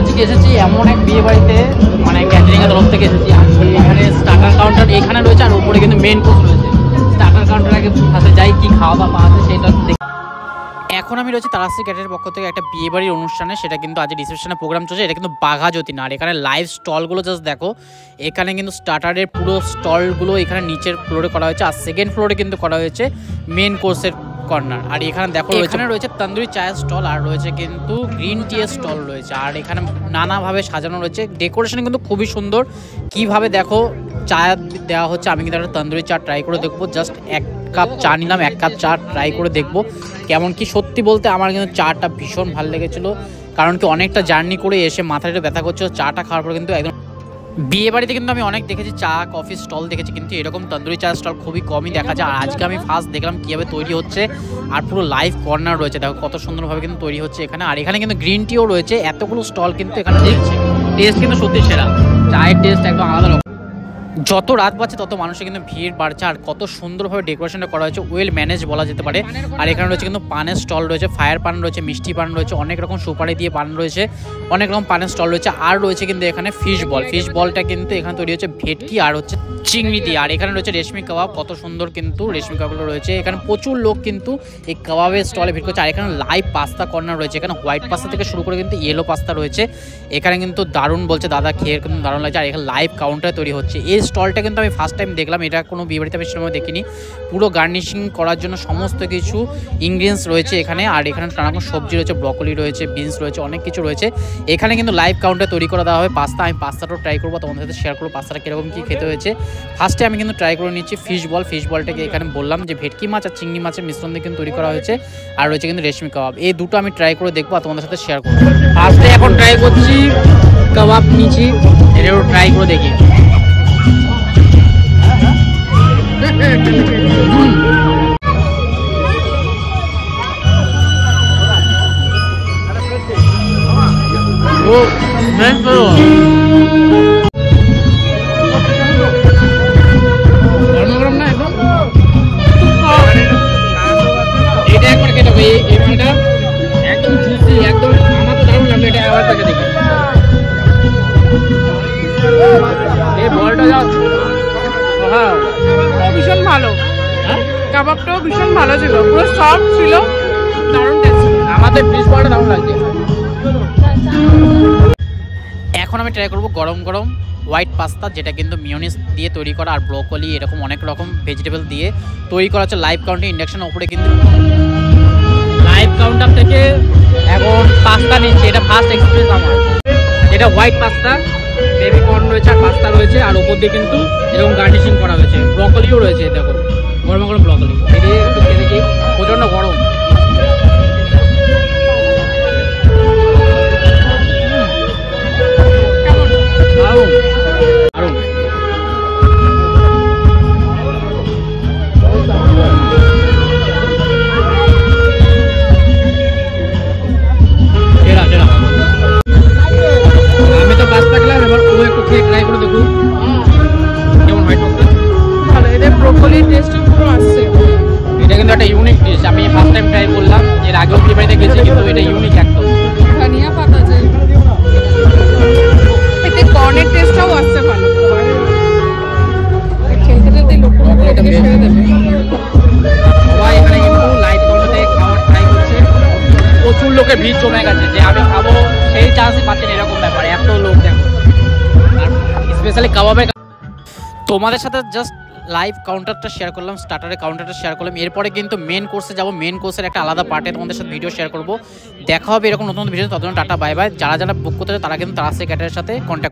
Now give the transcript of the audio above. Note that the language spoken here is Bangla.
আজকে এসেছি এমন এক বিয়ে বাড়িতে, মানে ক্যাটারিং এর তরফ থেকে এসেছি। আজকে এখানে স্টার্টার কাউন্টার এখানে রয়েছে, আর উপরে কিন্তু মেন কোর্স রয়েছে। স্টার্টার কাউন্টার আগে ফার্স্টে যাই কি খাওয়া দাওয়া পাওয়া আছে সেটা দেখি। এখন আমি রয়েছি তারাশ্রী ক্যাটারিংয়ের পক্ষ থেকে একটা বিয়ে বাড়ির অনুষ্ঠানে, সেটা কিন্তু আজ রিসেপশনের প্রোগ্রাম চলছে। এটা কিন্তু বাঘাযতীন, আর এখানে লাইভ স্টলগুলো জাস্ট দেখো। এখানে কিন্তু স্টার্টারের পুরো স্টলগুলো এখানে নিচের ফ্লোরে করা হয়েছে, আর সেকেন্ড ফ্লোরে কিন্তু করা হয়েছে মেন কোর্সের কর্নার। আর এখানে দেখো এখানে রয়েছে তন্দুরি চায়ের স্টল, আর রয়েছে কিন্তু গ্রিন টি এর স্টল রয়েছে। আর এখানে নানাভাবে সাজানো রয়েছে, ডেকোরেশন কিন্তু খুবই সুন্দর। কিভাবে দেখো চা দেওয়া হচ্ছে, আমি কিন্তু একটা তন্দুরি চা ট্রাই করে দেখবো। জাস্ট এক কাপ চা নিলাম, এক কাপ চা ট্রাই করে দেখবো কেমন কি। সত্যি বলতে আমার কিন্তু চাটা ভীষণ ভালো লেগেছিলো, কারণ কি অনেকটা জার্নি করে এসে মাথাটা ব্যথা করছিল। চাটা খাওয়ার পর কিন্তু একদম বিয়ে বাড়িতে কিন্তু আমি অনেক দেখেছি চা কফি স্টল দেখেছি, কিন্তু এরকম তন্দুরি চা স্টল খুবই কমই দেখা যায়। আর আজকে আমি ফার্স্ট দেখলাম কীভাবে তৈরি হচ্ছে, আর পুরো লাইভ কর্নার রয়েছে, দেখো কত সুন্দরভাবে কিন্তু তৈরি হচ্ছে এখানে। আর এখানে কিন্তু গ্রিন টিও রয়েছে, এতগুলো স্টল কিন্তু এখানে দেখছি। টেস্ট কিন্তু সত্যি সেরা, চায়ের টেস্ট একদম আলাদা রকম। যত রাত বাড়ছে তত মানুষের কিন্তু ভিড় বাড়ছে, আর কত সুন্দরভাবে ডেকোরেশনটা করা হয়েছে, ওয়েল ম্যানেজ বলা যেতে পারে। আর এখানে রয়েছে কিন্তু পানের স্টল রয়েছে, ফায়ার পান রয়েছে, মিষ্টি পান রয়েছে, অনেক রকম সুপারি দিয়ে পান রয়েছে, অনেক রকম পানের স্টল রয়েছে। আর রয়েছে কিন্তু এখানে ফিশ বল, ফিশ বলটা কিন্তু এখানে তৈরি হচ্ছে ভেটকি আর হচ্ছে চিংড়ি দিয়ে। আর এখানে রয়েছে রেশমি কাবাব, কত সুন্দর কিন্তু রেশমি কাবাবগুলো রয়েছে। এখানে প্রচুর লোক কিন্তু এই কাবাবের স্টলে ভিড় করছে। আর এখানে লাইভ পাস্তা কর্নার রয়েছে, এখানে হোয়াইট পাস্তা থেকে শুরু করে কিন্তু ইয়েলো পাস্তা রয়েছে। এখানে কিন্তু দারুণ বলছে দাদা, খেয়ে কিন্তু দারুণ লাগছে। আর এখানে লাইভ কাউন্টার তৈরি হচ্ছে। এই স্টলটা কিন্তু আমি ফার্স্ট টাইম দেখলাম, এটা কোনো বিয়ে বাড়িতে আমি সময় দেখিনি। পুরো গার্নিশিং করার জন্য সমস্ত কিছু ইনগ্রিডিয়েন্টস রয়েছে এখানে। আর এখানে নানা রকম সবজি রয়েছে, ব্রকলি রয়েছে, বিনস রয়েছে, অনেক কিছু রয়েছে। এখানে কিন্তু লাইভ কাউন্টার তৈরি করে দেওয়া হবে পাস্তা। আমি পাস্তাটাও ট্রাই করবো, তোমাদের সাথে শেয়ার করবো পাস্তাটা কীরকম কী খেতে হয়েছে। ফার্স্টে আমি কিন্তু ট্রাই করে নিচ্ছি ফিশ বল। ফিশ বলটাকে এখানে বললাম যে ভেটকি মাছ আর চিংড়ি মাছের মিশ্রণ দিয়ে কিন্তু তৈরি করা হয়েছে। আর রয়েছে কিন্তু রেশমি কাবাব, এই দুটো আমি ট্রাই করে দেখবো আর তোমাদের সাথে শেয়ার করবো। ফার্স্টে এখন ট্রাই করছি কাবাব নিচ্ছি, এটাও ট্রাই করে দেখি। গরম না একদম, এটা একবার খেতে হবে। এই মালটা একদম জুসি, একদম আমার তো দারুণ লাগলো। এটা আবার থেকে দেখি এই বলটা যাও। হ্যাঁ ভীষণ ভালো, কাবাবটাও ভীষণ ভালো ছিল, পুরো সফট ছিল, দারুণ টেস্ট। আমাদের ফিশ বলটা দারুণ লাগছে। এখন আমি ট্রাই করবো গরম গরম হোয়াইট পাস্তা, যেটা কিন্তু মিওনিস দিয়ে তৈরি করা, আর ব্রোকলি এরকম অনেক রকম ভেজিটেবল দিয়ে তৈরি করা হচ্ছে লাইভ কাউন্টার ইন্ডাকশনের উপরে। কিন্তু লাইভ কাউন্টার থেকে এখন পাস্তা নিচ্ছি, এটা ফার্স্ট এক্সপিরিয়েন্স আমার। এটা হোয়াইট পাস্তা, বেবি কর্ন রয়েছে আর পাস্তা রয়েছে, আর উপর দিয়ে কিন্তু এরকম গার্নিশিং করা হয়েছে, ব্রকলিও রয়েছে। দেখো গরম গরম ব্রকলি, এদিকে একটু খেয়ে দেখি। প্রচণ্ড গরম, আমি তো পাস্তা খেলাম, এবার ও একটু খেয়ে ট্রাই করে দেখুন কেমন হোয়াইট পাস্তা। ভালো, এদের ব্রোকলির টেস্টও পুরো আসছে। এটা কিন্তু একটা ইউনিক ডিশ, আমি ফার্স্ট টাইম ট্রাই করলাম। এর আগেও বিয়ে বাড়িতে গেছি, কিন্তু এটা ইউনিক একদম। ধনিয়া পাতা আছে, এতে কর্নের টেস্টটাও আসছে ভালো। খেলতে খেলতে লোকটা এটাকে ছেড়ে দেবে। সবাই এখানে কিন্তু লাইট কর্নার থেকে খাওয়ার ট্রাই করছে। প্রচুর লোকের ভিড় জমে গেছে, যে আমি খাবো সেই চান্সই পাচ্ছেন, এরকম ব্যাপার। এত লোক দেখো, আর স্পেশালি কাবাবে। তোমাদের সাথে জাস্ট লাইভ কাউন্টারটা শেয়ার করলাম, স্টার্টারের কাউন্টারটা শেয়ার করলাম। এরপরে কিন্তু মেন কোর্সে যাবো, মেন কোর্সের একটা আলাদা পার্টে তোমাদের সাথে ভিডিও শেয়ার করবো। দেখা হবে এরকম নতুন ভিডিও, ততক্ষণ টাটা বাই বাই। যারা যারা বুক করতে চায় তারা কিন্তু তারাশ্রী ক্যাটারিংয়ের সাথে কন্ট্যাক্ট